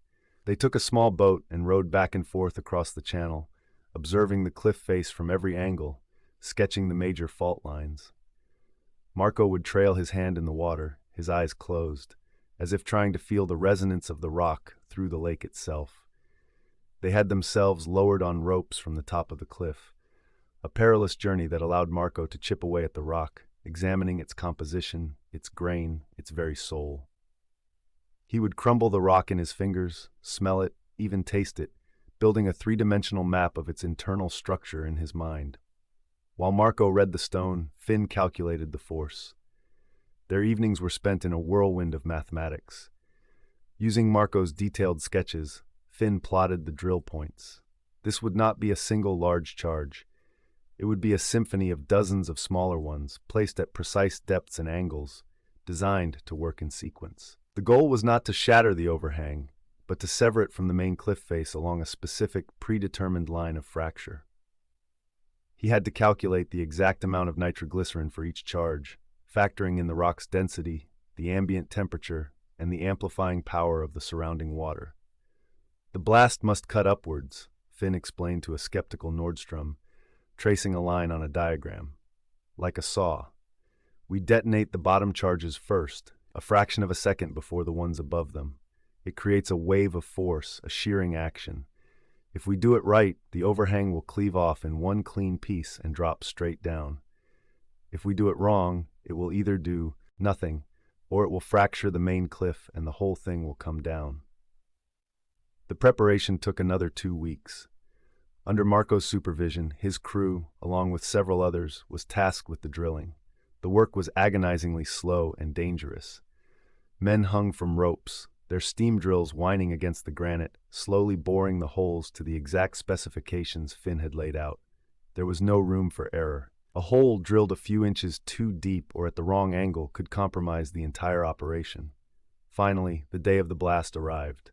They took a small boat and rowed back and forth across the channel, observing the cliff face from every angle, sketching the major fault lines. Marco would trail his hand in the water, his eyes closed, as if trying to feel the resonance of the rock through the lake itself. They had themselves lowered on ropes from the top of the cliff, a perilous journey that allowed Marco to chip away at the rock, examining its composition, its grain, its very soul. He would crumble the rock in his fingers, smell it, even taste it, building a three-dimensional map of its internal structure in his mind. While Marco read the stone, Finn calculated the force. Their evenings were spent in a whirlwind of mathematics. Using Marco's detailed sketches, Finn plotted the drill points. This would not be a single large charge. It would be a symphony of dozens of smaller ones, placed at precise depths and angles, designed to work in sequence. The goal was not to shatter the overhang, but to sever it from the main cliff face along a specific, predetermined line of fracture. He had to calculate the exact amount of nitroglycerin for each charge, factoring in the rock's density, the ambient temperature, and the amplifying power of the surrounding water. The blast must cut upwards, Finn explained to a skeptical Nordstrom, tracing a line on a diagram. Like a saw. We detonate the bottom charges first, a fraction of a second before the ones above them. It creates a wave of force, a shearing action. If we do it right, the overhang will cleave off in one clean piece and drop straight down. If we do it wrong, it will either do nothing, or it will fracture the main cliff and the whole thing will come down. The preparation took another 2 weeks. Under Marco's supervision, his crew, along with several others, was tasked with the drilling. The work was agonizingly slow and dangerous. Men hung from ropes, their steam drills whining against the granite, slowly boring the holes to the exact specifications Finn had laid out. There was no room for error. A hole drilled a few inches too deep or at the wrong angle could compromise the entire operation. Finally, the day of the blast arrived.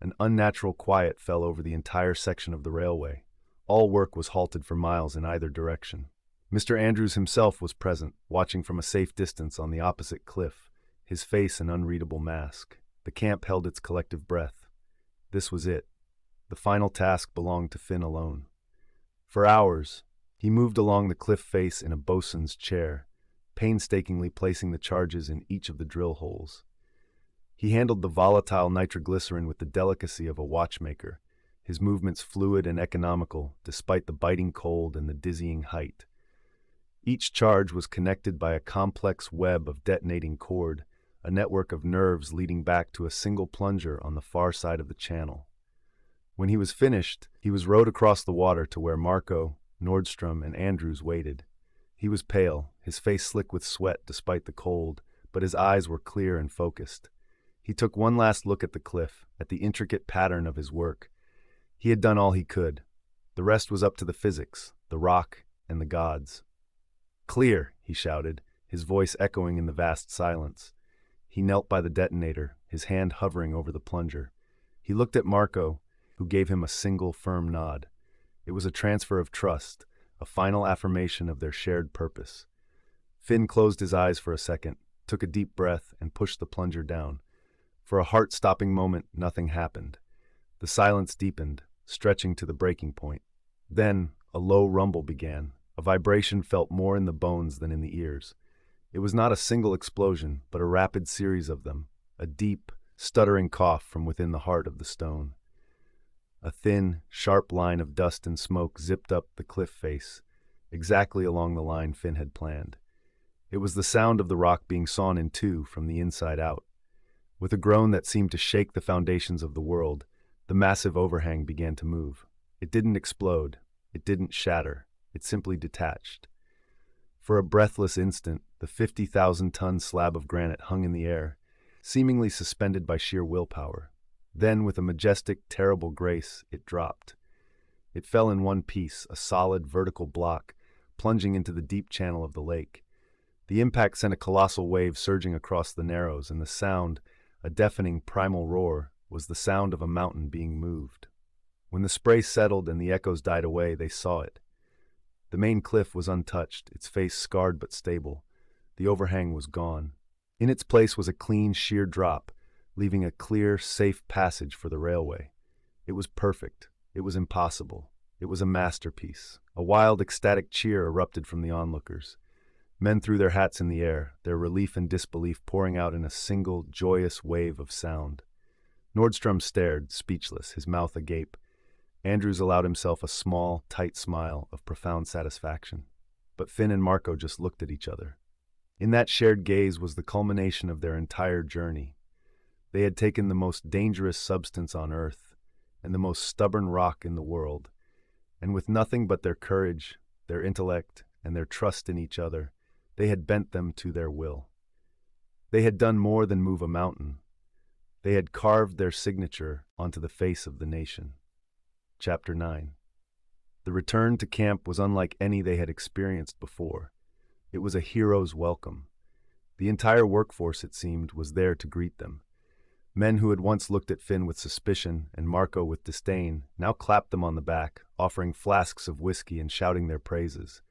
An unnatural quiet fell over the entire section of the railway. All work was halted for miles in either direction. Mr. Andrews himself was present, watching from a safe distance on the opposite cliff, his face an unreadable mask. The camp held its collective breath. This was it. The final task belonged to Finn alone. For hours, he moved along the cliff face in a bosun's chair, painstakingly placing the charges in each of the drill holes. He handled the volatile nitroglycerin with the delicacy of a watchmaker, his movements fluid and economical despite the biting cold and the dizzying height. Each charge was connected by a complex web of detonating cord, a network of nerves leading back to a single plunger on the far side of the channel. When he was finished, he was rowed across the water to where Marco, Nordstrom, and Andrews waited. He was pale, his face slick with sweat despite the cold, but his eyes were clear and focused. He took one last look at the cliff, at the intricate pattern of his work. He had done all he could. The rest was up to the physics, the rock, and the gods. "Clear," he shouted, his voice echoing in the vast silence. He knelt by the detonator, his hand hovering over the plunger. He looked at Marco, who gave him a single firm nod. It was a transfer of trust, a final affirmation of their shared purpose. Finn closed his eyes for a second, took a deep breath, and pushed the plunger down. For a heart-stopping moment, nothing happened. The silence deepened, stretching to the breaking point. Then, a low rumble began. A vibration felt more in the bones than in the ears. It was not a single explosion, but a rapid series of them, a deep, stuttering cough from within the heart of the stone. A thin, sharp line of dust and smoke zipped up the cliff face, exactly along the line Finn had planned. It was the sound of the rock being sawn in two from the inside out. With a groan that seemed to shake the foundations of the world, the massive overhang began to move. It didn't explode. It didn't shatter. It simply detached. For a breathless instant, the 50,000-ton slab of granite hung in the air, seemingly suspended by sheer willpower. Then, with a majestic, terrible grace, it dropped. It fell in one piece, a solid, vertical block, plunging into the deep channel of the lake. The impact sent a colossal wave surging across the narrows, and the sound, a deafening primal roar, was the sound of a mountain being moved. When the spray settled and the echoes died away, they saw it. The main cliff was untouched, its face scarred but stable. The overhang was gone. In its place was a clean, sheer drop, leaving a clear, safe passage for the railway. It was perfect. It was impossible. It was a masterpiece. A wild, ecstatic cheer erupted from the onlookers. Men threw their hats in the air, their relief and disbelief pouring out in a single, joyous wave of sound. Nordstrom stared, speechless, his mouth agape. Andrews allowed himself a small, tight smile of profound satisfaction. But Finn and Marco just looked at each other. In that shared gaze was the culmination of their entire journey. They had taken the most dangerous substance on Earth and the most stubborn rock in the world, and with nothing but their courage, their intellect, and their trust in each other, they had bent them to their will. They had done more than move a mountain. They had carved their signature onto the face of the nation. Chapter 9. The return to camp was unlike any they had experienced before. It was a hero's welcome. The entire workforce, it seemed, was there to greet them. Men who had once looked at Finn with suspicion and Marco with disdain now clapped them on the back, offering flasks of whiskey and shouting their praises.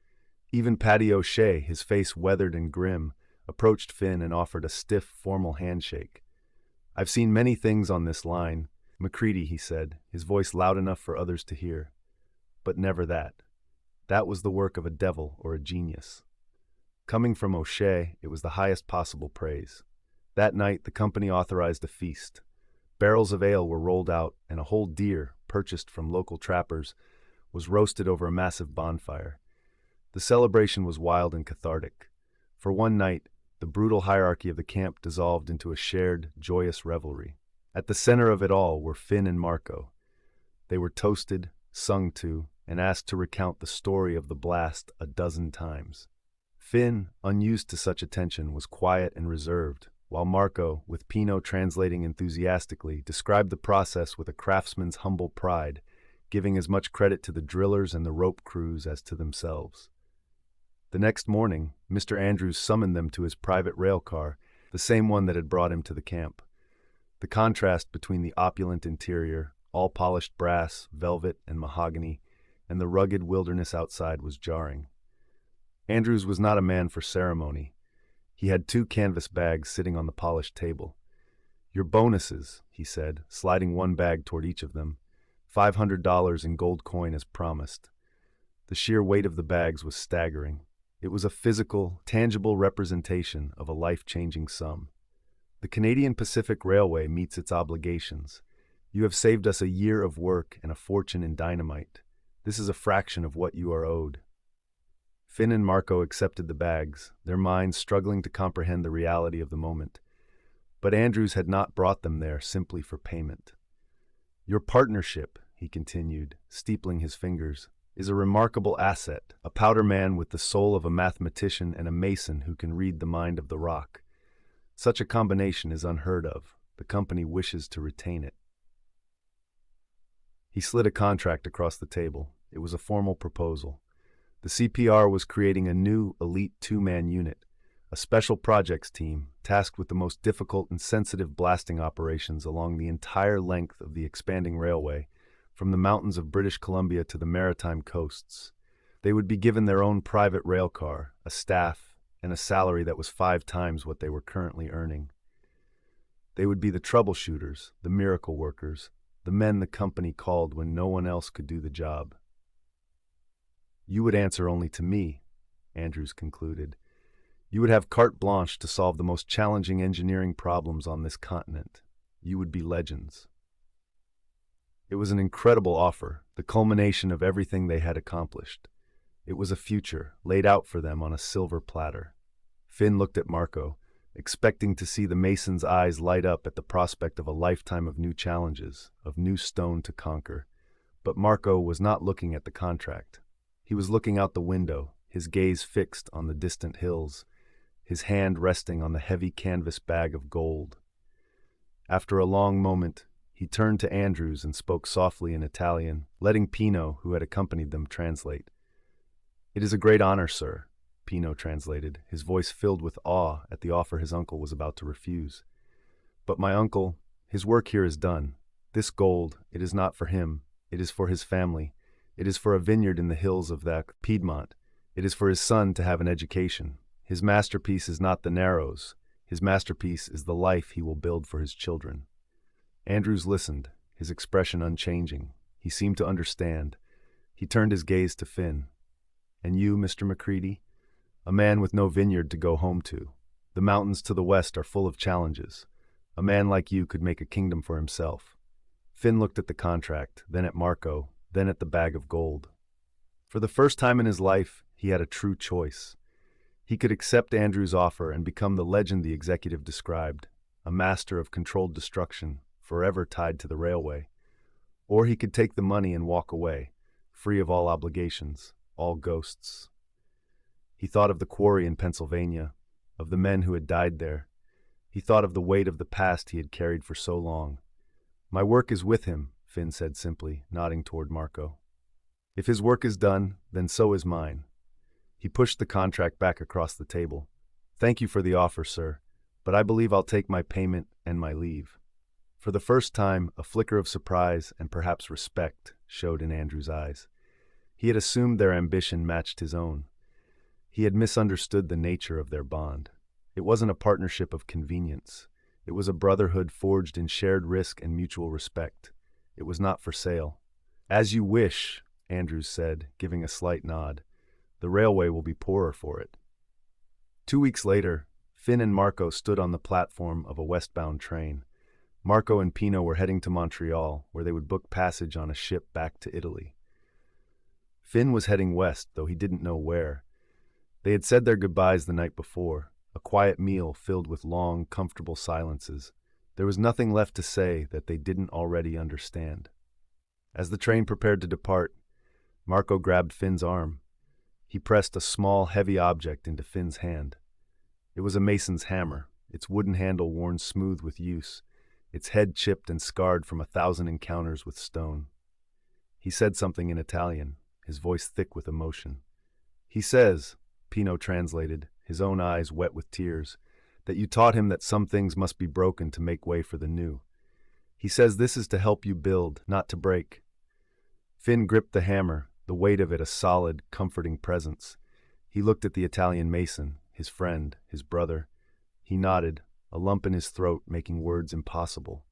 Even Paddy O'Shea, his face weathered and grim, approached Finn and offered a stiff, formal handshake. "I've seen many things on this line, MacCready," he said, his voice loud enough for others to hear. "But never that. That was the work of a devil or a genius." Coming from O'Shea, it was the highest possible praise. That night, the company authorized a feast. Barrels of ale were rolled out, and a whole deer, purchased from local trappers, was roasted over a massive bonfire. The celebration was wild and cathartic. For one night, the brutal hierarchy of the camp dissolved into a shared, joyous revelry. At the center of it all were Finn and Marco. They were toasted, sung to, and asked to recount the story of the blast a dozen times. Finn, unused to such attention, was quiet and reserved, while Marco, with Pino translating enthusiastically, described the process with a craftsman's humble pride, giving as much credit to the drillers and the rope crews as to themselves. The next morning, Mr. Andrews summoned them to his private rail car, the same one that had brought him to the camp. The contrast between the opulent interior, all polished brass, velvet, and mahogany, and the rugged wilderness outside was jarring. Andrews was not a man for ceremony. He had 2 canvas bags sitting on the polished table. "Your bonuses," he said, sliding one bag toward each of them. $500 in gold coin as promised. The sheer weight of the bags was staggering. It was a physical, tangible representation of a life-changing sum. "The Canadian Pacific Railway meets its obligations. You have saved us a year of work and a fortune in dynamite. This is a fraction of what you are owed." Finn and Marco accepted the bags, their minds struggling to comprehend the reality of the moment. But Andrews had not brought them there simply for payment. "Your partnership," he continued, steepling his fingers, "is a remarkable asset, a powder man with the soul of a mathematician and a mason who can read the mind of the rock. Such a combination is unheard of. The company wishes to retain it." He slid a contract across the table. It was a formal proposal. The CPR was creating a new, elite 2-man unit, a special projects team tasked with the most difficult and sensitive blasting operations along the entire length of the expanding railway, from the mountains of British Columbia to the maritime coasts. They would be given their own private rail car, a staff, and a salary that was 5 times what they were currently earning. They would be the troubleshooters, the miracle workers, the men the company called when no one else could do the job. "You would answer only to me," Andrews concluded. "You would have carte blanche to solve the most challenging engineering problems on this continent. You would be legends." It was an incredible offer, the culmination of everything they had accomplished. It was a future, laid out for them on a silver platter. Finn looked at Marco, expecting to see the mason's eyes light up at the prospect of a lifetime of new challenges, of new stone to conquer. But Marco was not looking at the contract. He was looking out the window, his gaze fixed on the distant hills, his hand resting on the heavy canvas bag of gold. After a long moment, he turned to Andrews and spoke softly in Italian, letting Pino, who had accompanied them, translate. "It is a great honor, sir," Pino translated, his voice filled with awe at the offer his uncle was about to refuse. "But my uncle, his work here is done. This gold, it is not for him, it is for his family. It is for a vineyard in the hills of that Piedmont. It is for his son to have an education. His masterpiece is not the Narrows. His masterpiece is the life he will build for his children." Andrews listened, his expression unchanging. He seemed to understand. He turned his gaze to Finn. "And you, Mr. MacCready? A man with no vineyard to go home to. The mountains to the west are full of challenges. A man like you could make a kingdom for himself." Finn looked at the contract, then at Marco, then at the bag of gold. For the first time in his life, he had a true choice. He could accept Andrews' offer and become the legend the executive described, a master of controlled destruction, forever tied to the railway. Or he could take the money and walk away, free of all obligations, all ghosts. He thought of the quarry in Pennsylvania, of the men who had died there. He thought of the weight of the past he had carried for so long. "My work is with him," Finn said simply, nodding toward Marco. "If his work is done, then so is mine." He pushed the contract back across the table. "Thank you for the offer, sir, but I believe I'll take my payment and my leave." For the first time, a flicker of surprise and perhaps respect showed in Andrews' eyes. He had assumed their ambition matched his own. He had misunderstood the nature of their bond. It wasn't a partnership of convenience. It was a brotherhood forged in shared risk and mutual respect. It was not for sale. "As you wish," Andrews said, giving a slight nod. "The railway will be poorer for it." 2 weeks later, Finn and Marco stood on the platform of a westbound train. Marco and Pino were heading to Montreal, where they would book passage on a ship back to Italy. Finn was heading west, though he didn't know where. They had said their goodbyes the night before, a quiet meal filled with long, comfortable silences. There was nothing left to say that they didn't already understand. As the train prepared to depart, Marco grabbed Finn's arm. He pressed a small, heavy object into Finn's hand. It was a mason's hammer, its wooden handle worn smooth with use, its head chipped and scarred from 1,000 encounters with stone. He said something in Italian, his voice thick with emotion. "He says," Pino translated, his own eyes wet with tears, "that you taught him that some things must be broken to make way for the new. He says this is to help you build, not to break." Finn gripped the hammer, the weight of it a solid, comforting presence. He looked at the Italian mason, his friend, his brother. He nodded, a lump in his throat making words impossible.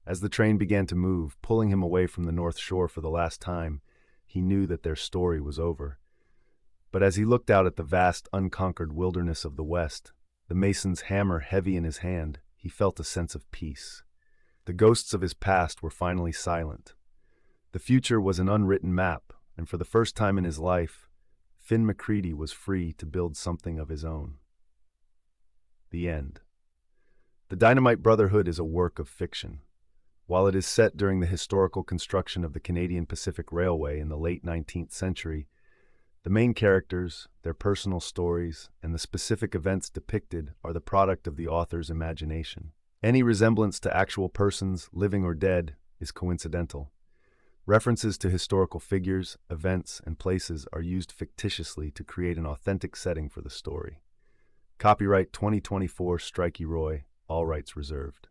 As the train began to move, pulling him away from the North Shore for the last time, he knew that their story was over. But as he looked out at the vast, unconquered wilderness of the West, the mason's hammer heavy in his hand, he felt a sense of peace. The ghosts of his past were finally silent. The future was an unwritten map, and for the first time in his life, Finn MacCready was free to build something of his own. The end. The Dynamite Brotherhood is a work of fiction. While it is set during the historical construction of the Canadian Pacific Railway in the late 19th century, the main characters, their personal stories, and the specific events depicted are the product of the author's imagination. Any resemblance to actual persons, living or dead, is coincidental. References to historical figures, events, and places are used fictitiously to create an authentic setting for the story. Copyright 2024 Strikey Roy, all rights reserved.